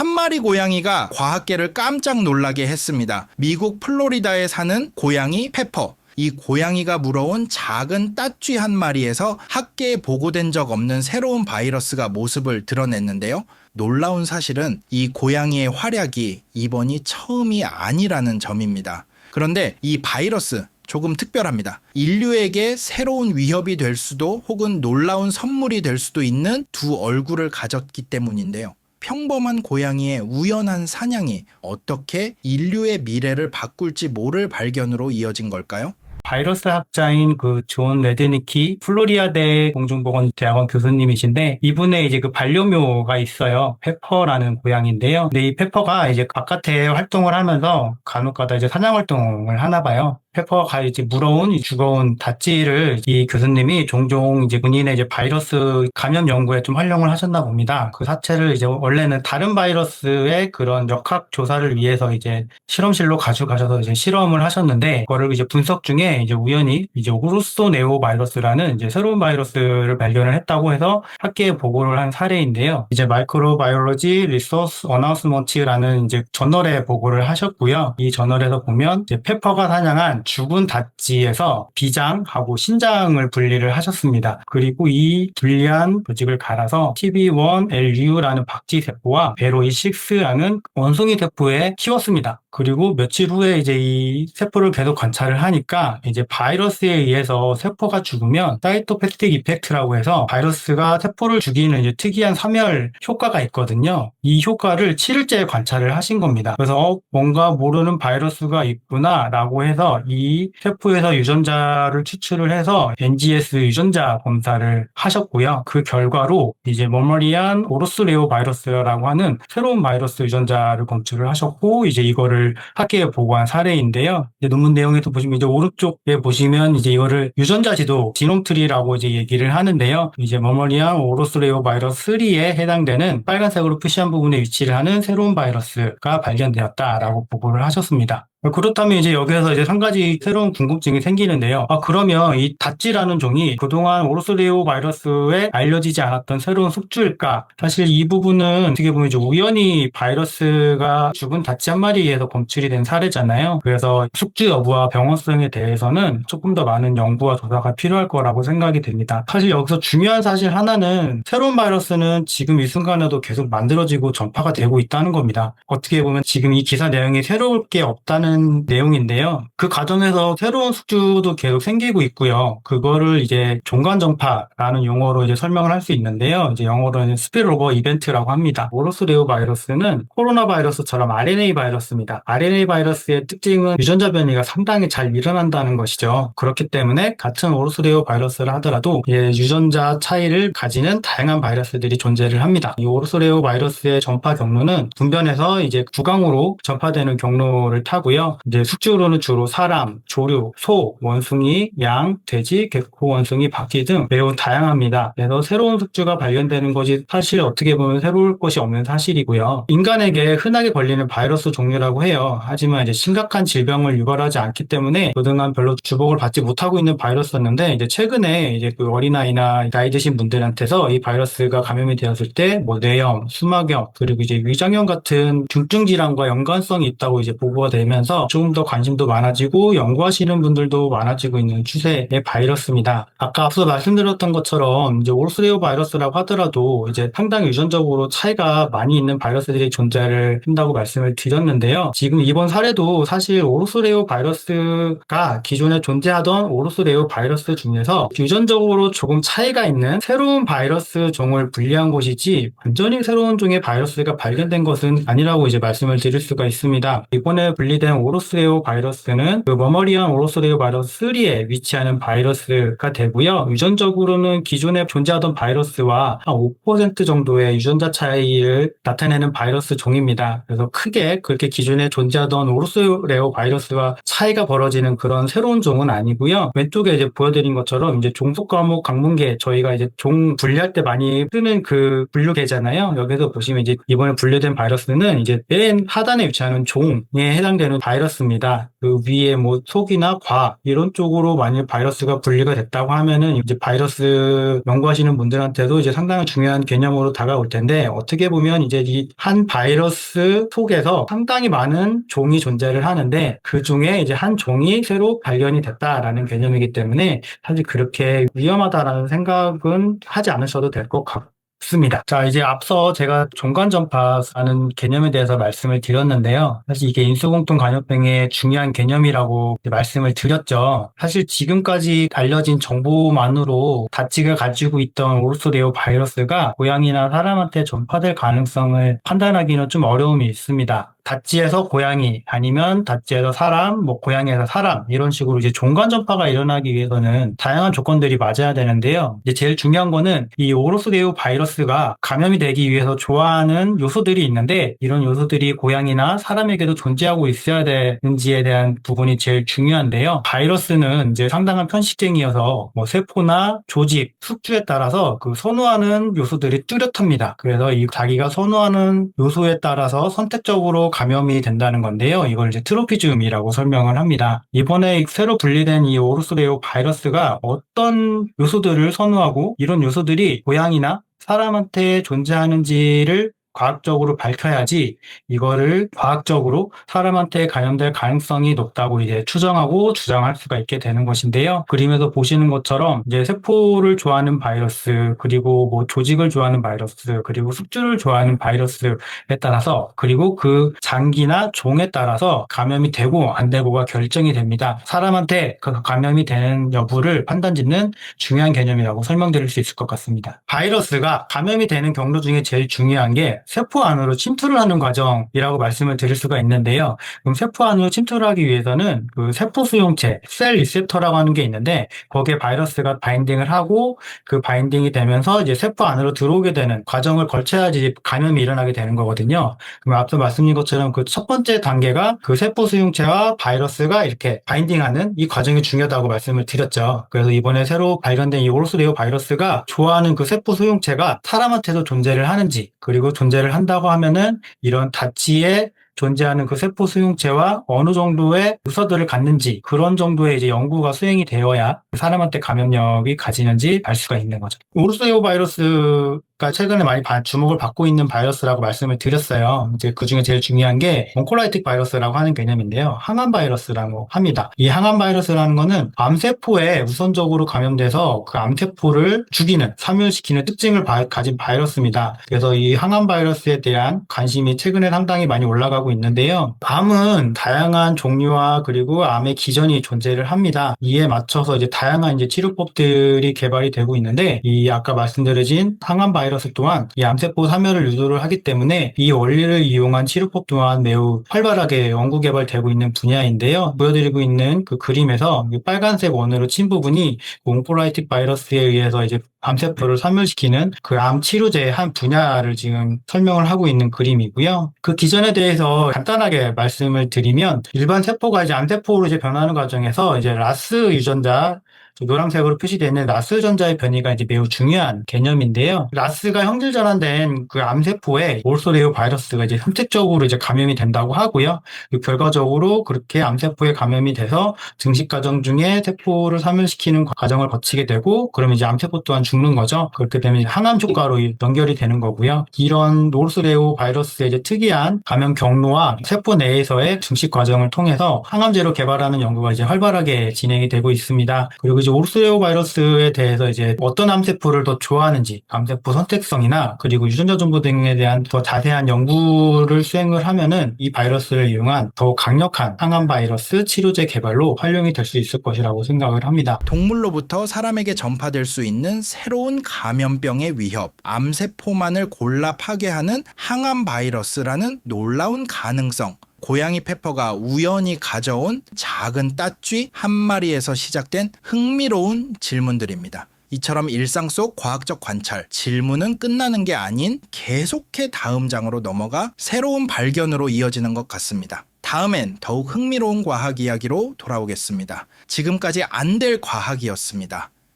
한 마리 고양이가 과학계를 깜짝 놀라게 했습니다. 미국 플로리다에 사는 고양이 페퍼. 이 고양이가 물어온 작은 따쥐 한 마리에서 학계에 보고된 적 없는 새로운 바이러스가 모습을 드러냈는데요. 놀라운 사실은 이 고양이의 활약이 이번이 처음이 아니라는 점입니다. 그런데 이 바이러스 조금 특별합니다. 인류에게 새로운 위협이 될 수도 혹은 놀라운 선물이 될 수도 있는 두 얼굴을 가졌기 때문인데요. 평범한 고양이의 우연한 사냥이 어떻게 인류의 미래를 바꿀지 모를 발견으로 이어진 걸까요? 바이러스 학자인 존 레드니키 플로리다대 공중보건대학원 교수님이신데, 이분의 이제 반려묘가 있어요. 페퍼라는 고양이인데요. 근데 이 페퍼가 이제 바깥에 활동을 하면서 간혹가다 이제 사냥 활동을 하나 봐요. 페퍼가 이제 물어온 죽어온 다찌를 이 교수님이 종종 이제 본인의 이제 바이러스 감염 연구에 좀 활용을 하셨나 봅니다. 그 사체를 이제 원래는 다른 바이러스의 그런 역학 조사를 위해서 이제 실험실로 가져가셔서 이제 실험을 하셨는데, 그거를 이제 분석 중에 이제 우연히 이제 오르소네오 바이러스라는 이제 새로운 바이러스를 발견을 했다고 해서 학계에 보고를 한 사례인데요. 이제 마이크로바이올로지 리소스 어나운스먼트라는 이제 저널에 보고를 하셨고요. 이 저널에서 보면 이제 페퍼가 사냥한 죽은 다찌에서 비장하고 신장을 분리를 하셨습니다. 그리고 이 분리한 조직을 갈아서 TB1LU라는 박쥐세포와 베로이6라는 원숭이 세포에 키웠습니다. 그리고 며칠 후에 이제 이 세포를 계속 관찰을 하니까 이제 바이러스에 의해서 세포가 죽으면 사이토패틱 이펙트라고 해서 바이러스가 세포를 죽이는 이제 특이한 사멸 효과가 있거든요. 이 효과를 7일째 관찰을 하신 겁니다. 그래서 뭔가 모르는 바이러스가 있구나 라고 해서 이 세포에서 유전자를 추출을 해서 NGS 유전자 검사를 하셨고요. 그 결과로 이제 머머리안 오로스레오 바이러스라고 하는 새로운 바이러스 유전자를 검출을 하셨고, 이제 이거를 학계에 보고한 사례인데요. 이제 논문 내용에서 보시면 이제 오른쪽에 보시면 이제 이거를 유전자 지도 지놈트리라고 이제 얘기를 하는데요. 이제 머머리안 오로스레오 바이러스 3에 해당되는 빨간색으로 표시한 부분에 위치를 하는 새로운 바이러스가 발견되었다라고 보고를 하셨습니다. 그렇다면 이제 여기에서 이제 한 가지 새로운 궁금증이 생기는데요. 그러면 이 다찌라는 종이 그동안 오로스레오 바이러스에 알려지지 않았던 새로운 숙주일까? 사실 이 부분은 어떻게 보면 이제 우연히 바이러스가 죽은 다찌 한 마리에서 검출이 된 사례잖아요. 그래서 숙주 여부와 병원성에 대해서는 조금 더 많은 연구와 조사가 필요할 거라고 생각이 됩니다. 사실 여기서 중요한 사실 하나는 새로운 바이러스는 지금 이 순간에도 계속 만들어지고 전파가 되고 있다는 겁니다. 어떻게 보면 지금 이 기사 내용이 새로울 게 없다는 내용인데요. 그 과정에서 새로운 숙주도 계속 생기고 있고요. 그거를 이제 종간전파라는 용어로 이제 설명을 할 수 있는데요. 이제 영어로는 스피르오버 이벤트라고 합니다. 오로스레오 바이러스는 코로나 바이러스처럼 RNA 바이러스입니다. RNA 바이러스의 특징은 유전자 변이가 상당히 잘 일어난다는 것이죠. 그렇기 때문에 같은 오로스레오 바이러스를 하더라도 유전자 차이를 가지는 다양한 바이러스들이 존재를 합니다. 이 오로스레오 바이러스의 전파 경로는 분변에서 이제 구강으로 전파되는 경로를 타고요. 이제 숙주로는 주로 사람, 조류, 소, 원숭이, 양, 돼지, 개코, 원숭이, 바퀴 등 매우 다양합니다. 그래서 새로운 숙주가 발견되는 것이 사실 어떻게 보면 새로울 것이 없는 사실이고요. 인간에게 흔하게 걸리는 바이러스 종류라고 해요. 하지만 이제 심각한 질병을 유발하지 않기 때문에 그동안 별로 주목을 받지 못하고 있는 바이러스였는데, 이제 최근에 이제 그 어린아이나 나이 드신 분들한테서 이 바이러스가 감염이 되었을 때 뇌염, 수막염, 그리고 이제 위장염 같은 중증 질환과 연관성이 있다고 이제 보고가 되면서 조금 더 관심도 많아지고 연구하시는 분들도 많아지고 있는 추세의 바이러스입니다. 아까 앞서 말씀드렸던 것처럼 이제 오로스레오 바이러스라고 하더라도 이제 상당히 유전적으로 차이가 많이 있는 바이러스들이 존재를 한다고 말씀을 드렸는데요. 지금 이번 사례도 사실 오로스레오 바이러스가 기존에 존재하던 오로스레오 바이러스 중에서 유전적으로 조금 차이가 있는 새로운 바이러스 종을 분리한 것이지 완전히 새로운 종의 바이러스가 발견된 것은 아니라고 이제 말씀을 드릴 수가 있습니다. 이번에 분리된 오로스레오 바이러스는 그 머머리안 오로스레오 바이러스 3에 위치하는 바이러스가 되고요. 유전적으로는 기존에 존재하던 바이러스와 한 5% 정도의 유전자 차이를 나타내는 바이러스 종입니다. 그래서 크게 그렇게 기존에 존재하던 오로스레오 바이러스와 차이가 벌어지는 그런 새로운 종은 아니고요. 왼쪽에 이제 보여드린 것처럼 이제 종속 과목 강문계, 저희가 이제 종 분리할 때 많이 쓰는 그 분류계잖아요. 여기서 보시면 이제 이번에 분류된 바이러스는 이제 맨 하단에 위치하는 종에 해당되는 바이러스입니다. 그 위에 뭐 속이나 과 이런 쪽으로 만약 바이러스가 분리가 됐다고 하면은 이제 바이러스 연구하시는 분들한테도 이제 상당히 중요한 개념으로 다가올 텐데, 어떻게 보면 이제 이 한 바이러스 속에서 상당히 많은 종이 존재를 하는데 그 중에 이제 한 종이 새로 발견이 됐다라는 개념이기 때문에 사실 그렇게 위험하다라는 생각은 하지 않으셔도 될 것 같습니다. 자, 이제 앞서 제가 종간전파라는 개념에 대해서 말씀을 드렸는데요. 사실 이게 인수공통 감염병의 중요한 개념이라고 말씀을 드렸죠. 사실 지금까지 알려진 정보만으로 다찌가 가지고 있던 오르소데오 바이러스가 고양이나 사람한테 전파될 가능성을 판단하기는 좀 어려움이 있습니다. 다찌에서 고양이 아니면 다찌에서 사람, 뭐 고양이에서 사람 이런 식으로 이제 종간 전파가 일어나기 위해서는 다양한 조건들이 맞아야 되는데요. 이제 제일 중요한 거는 이 오르소데오 바이러스가 감염이 되기 위해서 좋아하는 요소들이 있는데, 이런 요소들이 고양이나 사람에게도 존재하고 있어야 되는지에 대한 부분이 제일 중요한데요. 바이러스는 이제 상당한 편식쟁이여서 뭐 세포나 조직, 숙주에 따라서 그 선호하는 요소들이 뚜렷합니다. 그래서 이 자기가 선호하는 요소에 따라서 선택적으로 감염이 된다는 건데요. 이걸 이제 트로피즘이라고 설명을 합니다. 이번에 새로 분리된 이 오르소데오 바이러스가 어떤 요소들을 선호하고 이런 요소들이 고양이나 사람한테 존재하는지를 과학적으로 밝혀야지 이거를 과학적으로 사람한테 감염될 가능성이 높다고 이제 추정하고 주장할 수가 있게 되는 것인데요. 그림에서 보시는 것처럼 이제 세포를 좋아하는 바이러스, 그리고 뭐 조직을 좋아하는 바이러스, 그리고 숙주를 좋아하는 바이러스에 따라서, 그리고 그 장기나 종에 따라서 감염이 되고 안 되고가 결정이 됩니다. 사람한테 그 감염이 되는 여부를 판단짓는 중요한 개념이라고 설명드릴 수 있을 것 같습니다. 바이러스가 감염이 되는 경로 중에 제일 중요한 게 세포 안으로 침투를 하는 과정이라고 말씀을 드릴 수가 있는데요. 그럼 세포 안으로 침투를 하기 위해서는 그 세포 수용체, 셀 리셉터라고 하는 게 있는데, 거기에 바이러스가 바인딩을 하고 그 바인딩이 되면서 이제 세포 안으로 들어오게 되는 과정을 거쳐야지 감염이 일어나게 되는 거거든요. 그럼 앞서 말씀드린 것처럼 그 첫 번째 단계가 그 세포 수용체와 바이러스가 이렇게 바인딩하는 이 과정이 중요하다고 말씀을 드렸죠. 그래서 이번에 새로 발견된 이 오르소데오 바이러스가 좋아하는 그 세포 수용체가 사람한테도 존재를 하는지, 그리고 존재를 한다고 하면은 이런 다치에 존재하는 그 세포 수용체와 어느 정도의 유서들을 갖는지, 그런 정도의 이제 연구가 수행이 되어야 사람한테 감염력이 가지는지 알 수가 있는 거죠. 오르소데오 바이러스가 최근에 많이 주목을 받고 있는 바이러스라고 말씀을 드렸어요. 이제 그 중에 제일 중요한 게 온코라이틱 바이러스라고 하는 개념인데요. 항암 바이러스라고 합니다. 이 항암 바이러스라는 거는 암세포에 우선적으로 감염돼서 그 암세포를 죽이는, 사멸시키는 특징을 가진 바이러스입니다. 그래서 이 항암 바이러스에 대한 관심이 최근에 상당히 많이 올라가고 있는데요. 암은 다양한 종류와 그리고 암의 기전이 존재를 합니다. 이에 맞춰서 이제 다양한 이제 치료법들이 개발이 되고 있는데, 이 아까 말씀드린 항암 바이러스 또한 이 암세포 사멸을 유도를 하기 때문에 이 원리를 이용한 치료법 또한 매우 활발하게 연구 개발되고 있는 분야인데요. 보여드리고 있는 그 그림에서 빨간색 원으로 친 부분이 온코라이틱 바이러스에 의해서 이제 암세포를 사멸시키는 그 암 치료제의 한 분야를 지금 설명을 하고 있는 그림이고요. 그 기전에 대해서 간단하게 말씀을 드리면, 일반 세포가 이제 암세포로 이제 변하는 과정에서 이제 라스 유전자, 노란색으로 표시되어 있는 라스 유전자의 변이가 이제 매우 중요한 개념인데요. 라스가 형질 전환된 그 암세포에 오르소데오 바이러스가 이제 선택적으로 이제 감염이 된다고 하고요. 결과적으로 그렇게 암세포에 감염이 돼서 증식 과정 중에 세포를 사멸시키는 과정을 거치게 되고, 그러면 이제 암세포 또한 죽는 거죠. 그렇게 되면 항암 효과로 연결이 되는 거고요. 이런 오르소데오 바이러스의 이제 특이한 감염 경로와 세포 내에서의 증식 과정을 통해서 항암제로 개발하는 연구가 이제 활발하게 진행이 되고 있습니다. 그리고 이제 오르소데오 바이러스에 대해서 이제 어떤 암세포를 더 좋아하는지, 암세포 선택성이나 그리고 유전자 정보 등에 대한 더 자세한 연구를 수행을 하면은 이 바이러스를 이용한 더욱 강력한 항암 바이러스 치료제 개발로 활용이 될 수 있을 것이라고 생각을 합니다. 동물로부터 사람에게 전파될 수 있는 새로운 감염병의 위협, 암세포만을 골라 파괴하는 항암 바이러스라는 놀라운 가능성. 고양이 페퍼가 우연히 가져온 작은 땄쥐 한 마리에서 시작된 흥미로운 질문들입니다. 이처럼 일상 속 과학적 관찰, 질문은 끝나는 게 아닌 계속해 다음 장으로 넘어가 새로운 발견으로 이어지는 것 같습니다. 다음엔 더욱 흥미로운 과학 이야기로 돌아오겠습니다. 지금까지 안 될 과학이었습니다.